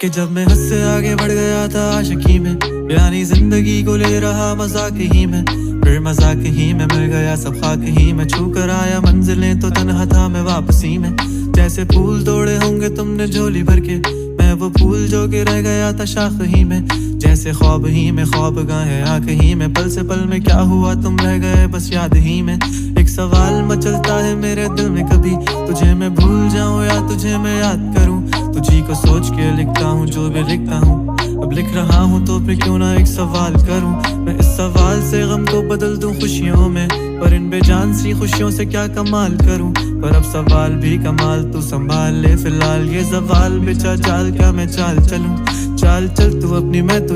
कि जब मैं हद से आगे बढ़ गया था आशिकी में, यानी जिंदगी को ले रहा मजाक ही में, फिर मजाक ही में मिल गया सब खाक ही में। छू कर आया मंजिलें तो तन्हा था मैं वापसी में। जैसे फूल तोड़े होंगे तुमने झोली भर के, मैं वो फूल जो कि रह गया था शाख ही में। जैसे ख्वाब ही में ख्वाब गाहे आँख ही में, पल से पल में क्या हुआ तुम रह गए बस याद ही में। एक सवाल मचलता है मेरे दिल में, कभी तुझे मैं भूल जाऊं या तुझे मैं याद करूं। तुझी को सोच के लिखता हूँ जो भी लिखता हूँ, अब लिख रहा हूँ तो फिर क्यों ना एक सवाल करूं। मैं इस सवाल से गम को बदल दूं खुशियों में, पर इन बेजान सी खुशियों से क्या कमाल करूं। पर अब सवाल भी कमाल तू संभाल ले फिलहाल, ये सवाल बेचा चाल क्या मैं चाल चलूं। चाल चल तू अपनी मैं तू